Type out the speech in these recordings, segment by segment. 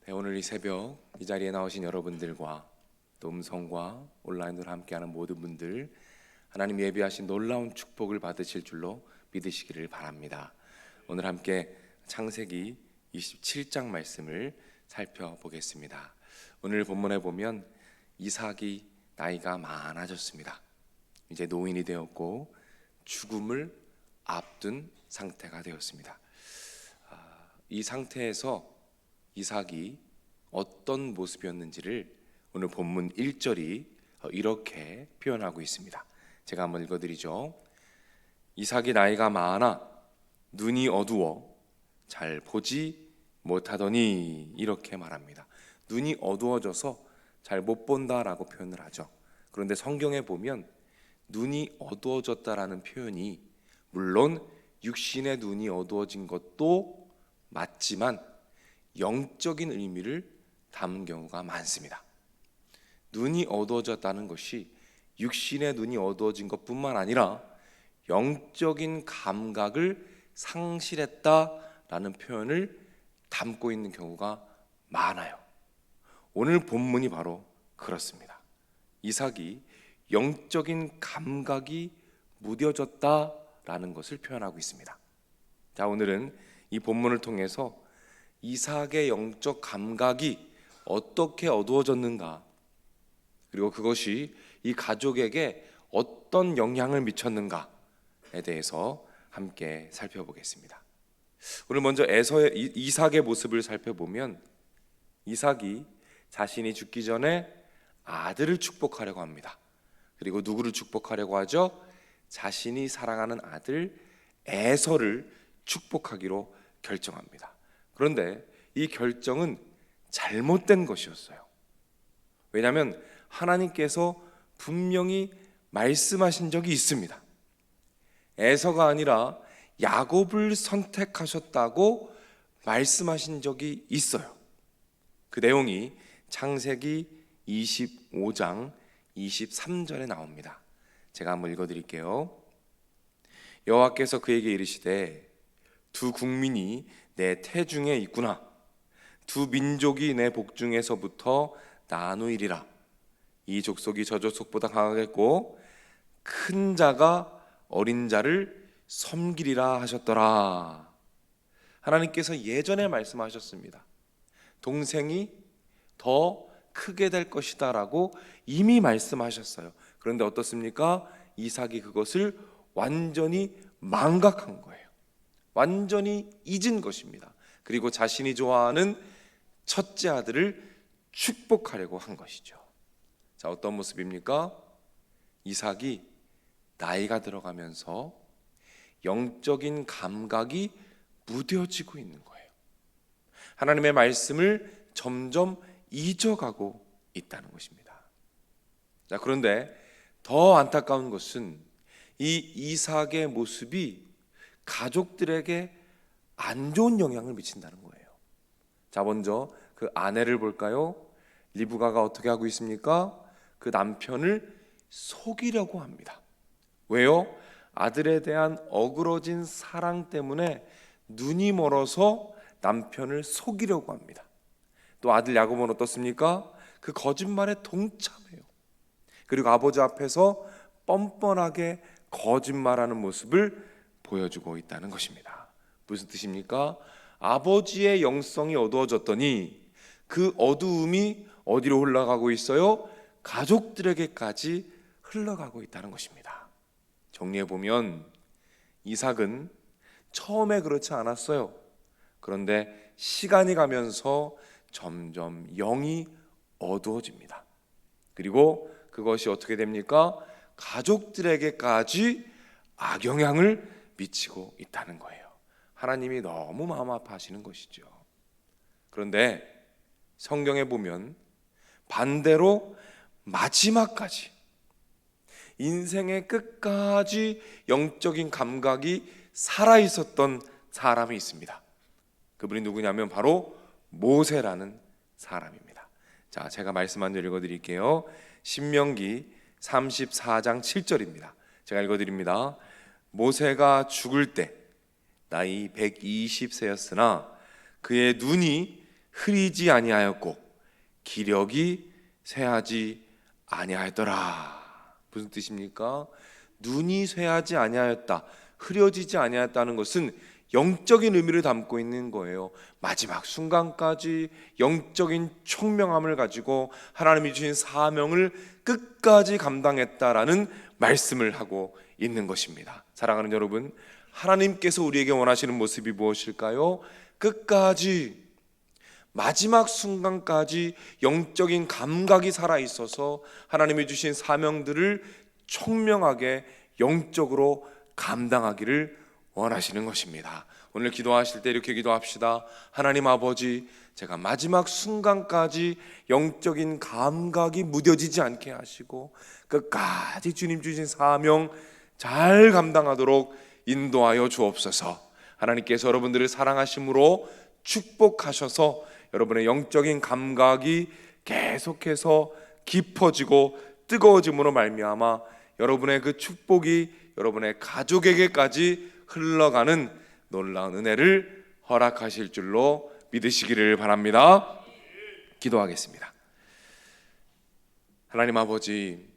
네, 오늘 이 새벽 이 자리에 나오신 여러분들과 또 음성과 온라인으로 함께하는 모든 분들, 하나님 예비하신 놀라운 축복을 받으실 줄로 믿으시기를 바랍니다. 오늘 함께 창세기 27장 말씀을 살펴보겠습니다. 오늘 본문에 보면 이삭이 나이가 많아졌습니다. 이제 노인이 되었고 죽음을 앞둔 상태가 되었습니다. 이 상태에서 이삭이 어떤 모습이었는지를 오늘 본문 1절이 이렇게 표현하고 있습니다. 제가 한번 읽어드리죠. 이삭이 나이가 많아 눈이 어두워 잘 보지 못하더니, 이렇게 말합니다. 눈이 어두워져서 잘 못 본다라고 표현을 하죠. 그런데 성경에 보면 눈이 어두워졌다라는 표현이 물론 육신의 눈이 어두워진 것도 맞지만 영적인 의미를 담은 경우가 많습니다. 눈이 어두워졌다는 것이 육신의 눈이 어두워진 것뿐만 아니라 영적인 감각을 상실했다라는 표현을 담고 있는 경우가 많아요. 오늘 본문이 바로 그렇습니다. 이삭이 영적인 감각이 무뎌졌다라는 것을 표현하고 있습니다. 자, 오늘은 이 본문을 통해서 이삭의 영적 감각이 어떻게 어두워졌는가, 그리고 그것이 이 가족에게 어떤 영향을 미쳤는가에 대해서 함께 살펴보겠습니다. 오늘 먼저 이삭의 모습을 살펴보면 이삭이 자신이 죽기 전에 아들을 축복하려고 합니다. 그리고 누구를 축복하려고 하죠? 자신이 사랑하는 아들 에서를 축복하기로 결정합니다. 그런데 이 결정은 잘못된 것이었어요. 왜냐하면 하나님께서 분명히 말씀하신 적이 있습니다. 에서가 아니라 야곱을 선택하셨다고 말씀하신 적이 있어요. 그 내용이 창세기 25장 23절에 나옵니다. 제가 한번 읽어드릴게요. 여호와께서 그에게 이르시되 두 국민이 내 태중에 있구나. 두 민족이 내 복중에서부터 나누이리라. 이 족속이 저 족속보다 강하겠고 큰 자가 어린 자를 섬기리라 하셨더라. 하나님께서 예전에 말씀하셨습니다. 동생이 더 크게 될 것이다 라고 이미 말씀하셨어요. 그런데 어떻습니까? 이삭이 그것을 완전히 망각한 거예요. 완전히 잊은 것입니다. 그리고 자신이 좋아하는 첫째 아들을 축복하려고 한 것이죠. 자, 어떤 모습입니까? 이삭이 나이가 들어가면서 영적인 감각이 무뎌지고 있는 거예요. 하나님의 말씀을 점점 잊어가고 있다는 것입니다. 자, 그런데 더 안타까운 것은 이 이삭의 모습이 가족들에게 안 좋은 영향을 미친다는 거예요. 자, 먼저 그 아내를 볼까요? 리브가가 어떻게 하고 있습니까? 그 남편을 속이려고 합니다. 왜요? 아들에 대한 어그러진 사랑 때문에 눈이 멀어서 남편을 속이려고 합니다. 또 아들 야곱은 어떻습니까? 그 거짓말에 동참해요. 그리고 아버지 앞에서 뻔뻔하게 거짓말하는 모습을 보여주고 있다는 것입니다. 무슨 뜻입니까? 아버지의 영성이 어두워졌더니 그 어두움이 어디로 흘러가고 있어요? 가족들에게까지 흘러가고 있다는 것입니다. 정리해보면 이삭은 처음에 그렇지 않았어요. 그런데 시간이 가면서 점점 영이 어두워집니다. 그리고 그것이 어떻게 됩니까? 가족들에게까지 악영향을 미치고 있다는 거예요. 하나님이 너무 마음 아파하시는 것이죠. 그런데 성경에 보면 반대로 마지막까지, 인생의 끝까지 영적인 감각이 살아있었던 사람이 있습니다. 그분이 누구냐면 바로 모세라는 사람입니다. 자, 제가 말씀 한 절 읽어드릴게요. 신명기 34장 7절입니다. 제가 읽어드립니다. 모세가 죽을 때 나이 120세였으나 그의 눈이 흐리지 아니하였고 기력이 쇠하지 아니하였더라. 무슨 뜻입니까? 눈이 쇠하지 아니하였다, 흐려지지 아니하였다는 것은 영적인 의미를 담고 있는 거예요. 마지막 순간까지 영적인 총명함을 가지고 하나님이 주신 사명을 끝까지 감당했다라는 말씀을 하고 있는 것입니다. 사랑하는 여러분, 하나님께서 우리에게 원하시는 모습이 무엇일까요? 끝까지, 마지막 순간까지 영적인 감각이 살아있어서 하나님이 주신 사명들을 총명하게 영적으로 감당하기를 원하시는 것입니다. 오늘 기도하실 때 이렇게 기도합시다. 하나님 아버지, 제가 마지막 순간까지 영적인 감각이 무뎌지지 않게 하시고 끝까지 주님 주신 사명 잘 감당하도록 인도하여 주옵소서. 하나님께서 여러분들을 사랑하심으로 축복하셔서 여러분의 영적인 감각이 계속해서 깊어지고 뜨거워짐으로 말미암아 여러분의 그 축복이 여러분의 가족에게까지 흘러가는 놀라운 은혜를 허락하실 줄로 믿으시기를 바랍니다. 기도하겠습니다. 하나님 아버지,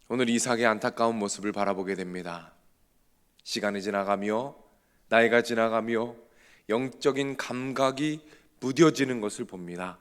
오늘 이삭의 안타까운 모습을 바라보게 됩니다. 시간이 지나가며 나이가 지나가며 영적인 감각이 무뎌지는 것을 봅니다.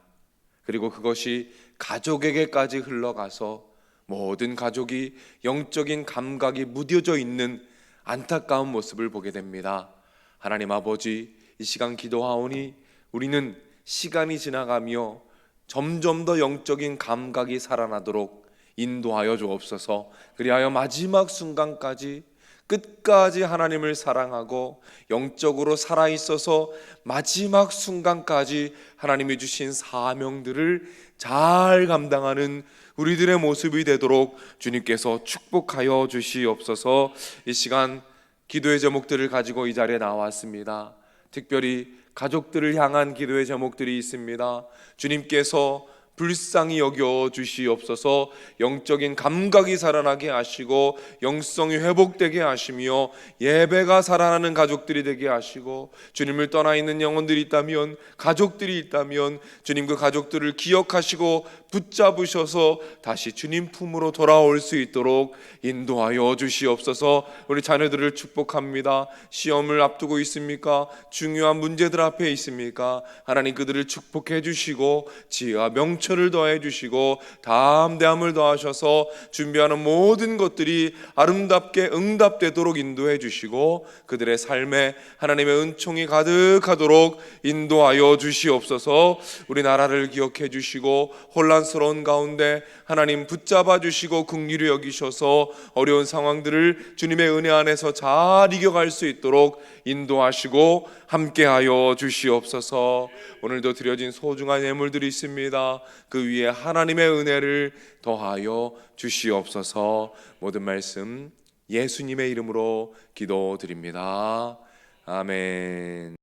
그리고 그것이 가족에게까지 흘러가서 모든 가족이 영적인 감각이 무뎌져 있는 안타까운 모습을 보게 됩니다. 하나님 아버지, 이 시간 기도하오니 우리는 시간이 지나가며 점점 더 영적인 감각이 살아나도록 인도하여 주옵소서. 그리하여 마지막 순간까지 끝까지 하나님을 사랑하고 영적으로 살아있어서 마지막 순간까지 하나님이 주신 사명들을 잘 감당하는 우리들의 모습이 되도록 주님께서 축복하여 주시옵소서. 이 시간 기도의 제목들을 가지고 이 자리에 나왔습니다. 특별히 가족들을 향한 기도의 제목들이 있습니다. 주님께서 불쌍히 여겨 주시옵소서. 영적인 감각이 살아나게 하시고 영성이 회복되게 하시며 예배가 살아나는 가족들이 되게 하시고, 주님을 떠나 있는 영혼들이 있다면, 가족들이 있다면 주님 그 가족들을 기억하시고 붙잡으셔서 다시 주님 품으로 돌아올 수 있도록 인도하여 주시옵소서. 우리 자녀들을 축복합니다. 시험을 앞두고 있습니까? 중요한 문제들 앞에 있습니까? 하나님 그들을 축복해 주시고 지혜와 명철을 더해 주시고 담대함을 더하셔서 준비하는 모든 것들이 아름답게 응답되도록 인도해 주시고 그들의 삶에 하나님의 은총이 가득하도록 인도하여 주시옵소서. 우리 나라를 기억해 주시고 혼란스러운 가운데 하나님 붙잡아 주시고 긍휼히 여기셔서 어려운 상황들을 주님의 은혜 안에서 잘 이겨갈 수 있도록 인도하시고 함께하여 주시옵소서. 오늘도 드려진 소중한 예물들이 있습니다. 그 위에 하나님의 은혜를 더하여 주시옵소서. 모든 말씀 예수님의 이름으로 기도드립니다. 아멘.